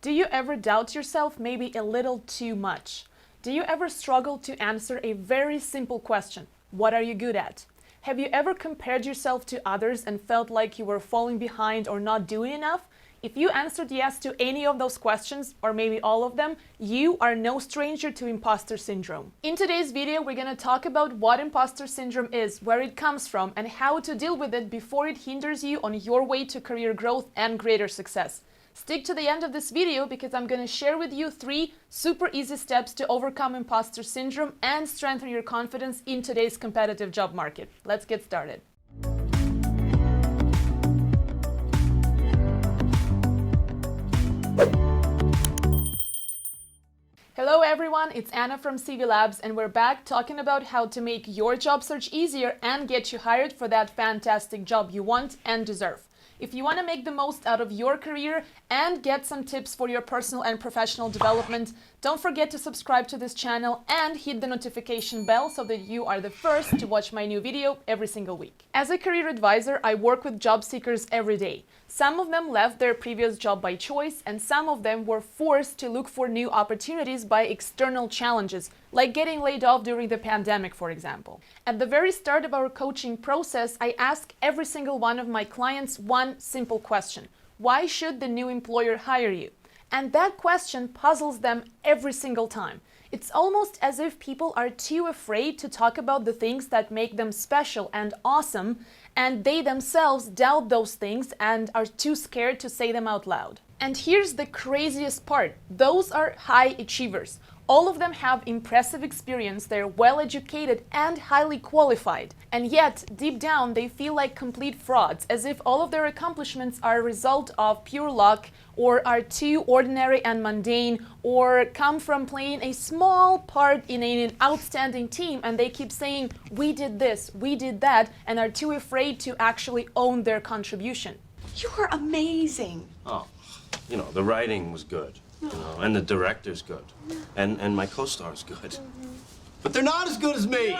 Do you ever doubt yourself maybe a little too much? Do you ever struggle to answer a very simple question? What are you good at? Have you ever compared yourself to others and felt like you were falling behind or not doing enough? If you answered yes to any of those questions, or maybe all of them, you are no stranger to imposter syndrome. In today's video, we're going to talk about what imposter syndrome is, where it comes from, and how to deal with it before it hinders you on your way to career growth and greater success. Stick to the end of this video because I'm going to share with you 3 super easy steps to overcome imposter syndrome and strengthen your confidence in today's competitive job market. Let's get started. Hello everyone, it's Anna from CV Labs and we're back talking about how to make your job search easier and get you hired for that fantastic job you want and deserve. If you want to make the most out of your career and get some tips for your personal and professional development, don't forget to subscribe to this channel and hit the notification bell so that you are the first to watch my new video every single week. As a career advisor, I work with job seekers every day. Some of them left their previous job by choice, and some of them were forced to look for new opportunities by external challenges, like getting laid off during the pandemic, for example. At the very start of our coaching process, I ask every single one of my clients one simple question: why should the new employer hire you? And that question puzzles them every single time. It's almost as if people are too afraid to talk about the things that make them special and awesome, and they themselves doubt those things and are too scared to say them out loud. And here's the craziest part. Those are high achievers. All of them have impressive experience, they're well-educated and highly qualified. And yet, deep down, they feel like complete frauds, as if all of their accomplishments are a result of pure luck, or are too ordinary and mundane, or come from playing a small part in an outstanding team, and they keep saying, we did this, we did that, and are too afraid to actually own their contribution. You're amazing. Oh, the writing was good. And the director's good. And my co-star's good. But they're not as good as me!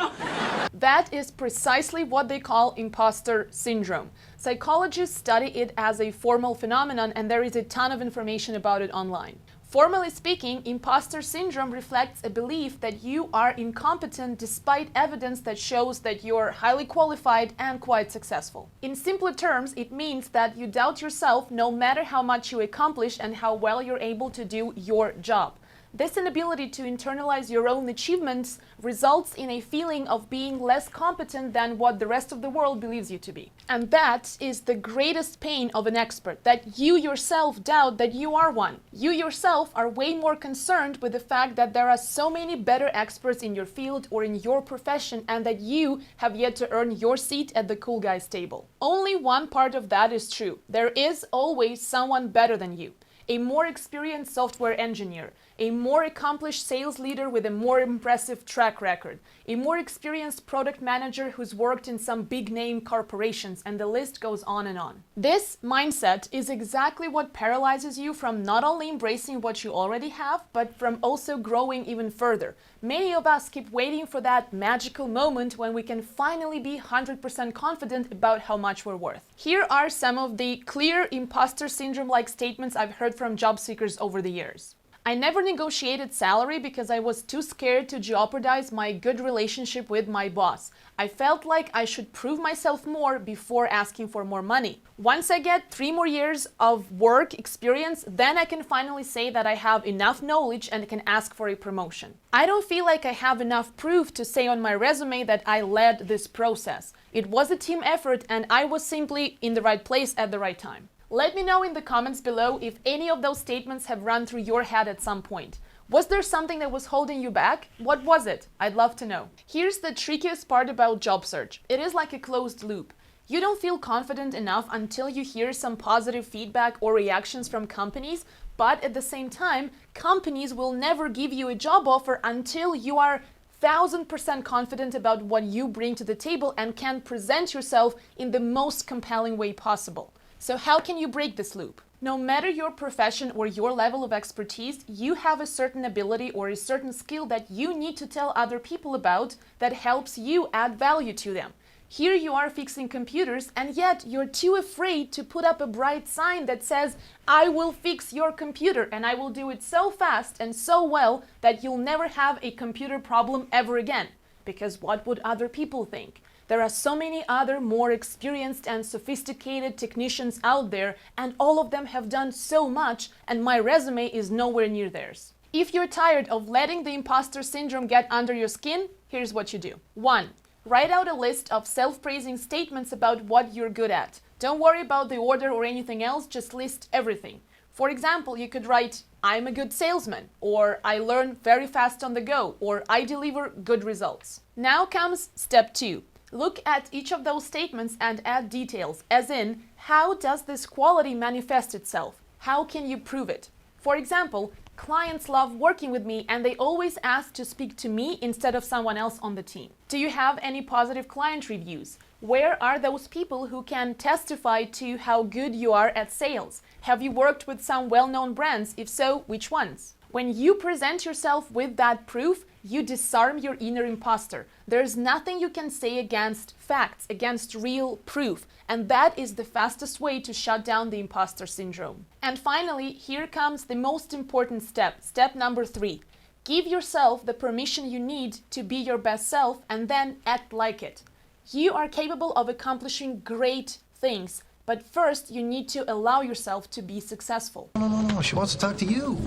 That is precisely what they call imposter syndrome. Psychologists study it as a formal phenomenon, and there is a ton of information about it online. Formally speaking, imposter syndrome reflects a belief that you are incompetent despite evidence that shows that you're highly qualified and quite successful. In simpler terms, it means that you doubt yourself no matter how much you accomplish and how well you're able to do your job. This inability to internalize your own achievements results in a feeling of being less competent than what the rest of the world believes you to be. And that is the greatest pain of an expert, that you yourself doubt that you are one. You yourself are way more concerned with the fact that there are so many better experts in your field or in your profession, and that you have yet to earn your seat at the cool guys table. Only one part of that is true. There is always someone better than you. A more experienced software engineer, a more accomplished sales leader with a more impressive track record, a more experienced product manager who's worked in some big-name corporations, and the list goes on and on. This mindset is exactly what paralyzes you from not only embracing what you already have, but from also growing even further. Many of us keep waiting for that magical moment when we can finally be 100% confident about how much we're worth. Here are some of the clear imposter syndrome-like statements I've heard from job seekers over the years. I never negotiated salary because I was too scared to jeopardize my good relationship with my boss. I felt like I should prove myself more before asking for more money. Once I get 3 more years of work experience, then I can finally say that I have enough knowledge and can ask for a promotion. I don't feel like I have enough proof to say on my resume that I led this process. It was a team effort and I was simply in the right place at the right time. Let me know in the comments below if any of those statements have run through your head at some point. Was there something that was holding you back? What was it? I'd love to know. Here's the trickiest part about job search. It is like a closed loop. You don't feel confident enough until you hear some positive feedback or reactions from companies, but at the same time, companies will never give you a job offer until you are 1000% confident about what you bring to the table and can present yourself in the most compelling way possible. So how can you break this loop? No matter your profession or your level of expertise, you have a certain ability or a certain skill that you need to tell other people about that helps you add value to them. Here you are fixing computers, and yet you're too afraid to put up a bright sign that says, I will fix your computer and I will do it so fast and so well that you'll never have a computer problem ever again. Because what would other people think? There are so many other more experienced and sophisticated technicians out there, and all of them have done so much, and my resume is nowhere near theirs. If you're tired of letting the imposter syndrome get under your skin, here's what you do. 1. Write out a list of self-praising statements about what you're good at. Don't worry about the order or anything else, just list everything. For example, you could write, I'm a good salesman, or I learn very fast on the go, or I deliver good results. Now comes step 2. Look at each of those statements and add details, as in, how does this quality manifest itself? How can you prove it? For example, clients love working with me and they always ask to speak to me instead of someone else on the team. Do you have any positive client reviews? Where are those people who can testify to how good you are at sales? Have you worked with some well-known brands? If so, which ones? When you present yourself with that proof, you disarm your inner imposter. There's nothing you can say against facts, against real proof. And that is the fastest way to shut down the imposter syndrome. And finally, here comes the most important step. Step number 3. Give yourself the permission you need to be your best self and then act like it. You are capable of accomplishing great things, but first you need to allow yourself to be successful. No, she wants to talk to you.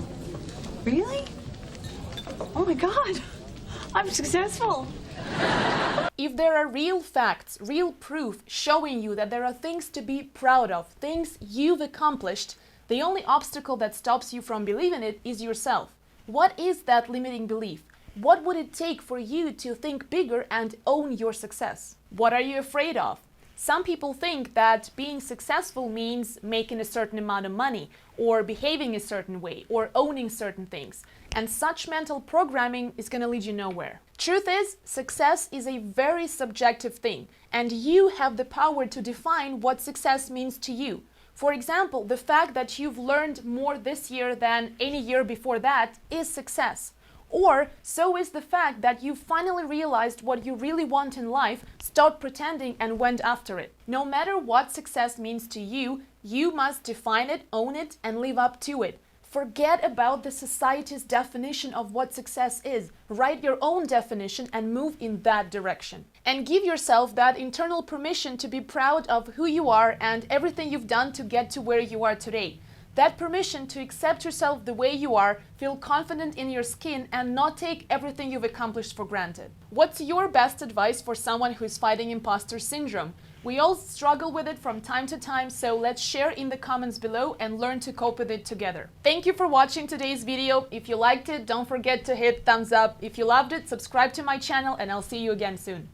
Really? Oh my God, I'm successful. If there are real facts, real proof showing you that there are things to be proud of, things you've accomplished, the only obstacle that stops you from believing it is yourself. What is that limiting belief? What would it take for you to think bigger and own your success? What are you afraid of? Some people think that being successful means making a certain amount of money, or behaving a certain way, or owning certain things. And such mental programming is going to lead you nowhere. Truth is, success is a very subjective thing, and you have the power to define what success means to you. For example, the fact that you've learned more this year than any year before that is success. Or so is the fact that you finally realized what you really want in life, stopped pretending and went after it. No matter what success means to you, you must define it, own it, and live up to it. Forget about the society's definition of what success is. Write your own definition and move in that direction. And give yourself that internal permission to be proud of who you are and everything you've done to get to where you are today. That permission to accept yourself the way you are, feel confident in your skin, and not take everything you've accomplished for granted. What's your best advice for someone who's fighting imposter syndrome? We all struggle with it from time to time, so let's share in the comments below and learn to cope with it together. Thank you for watching today's video. If you liked it, don't forget to hit thumbs up. If you loved it, subscribe to my channel, and I'll see you again soon.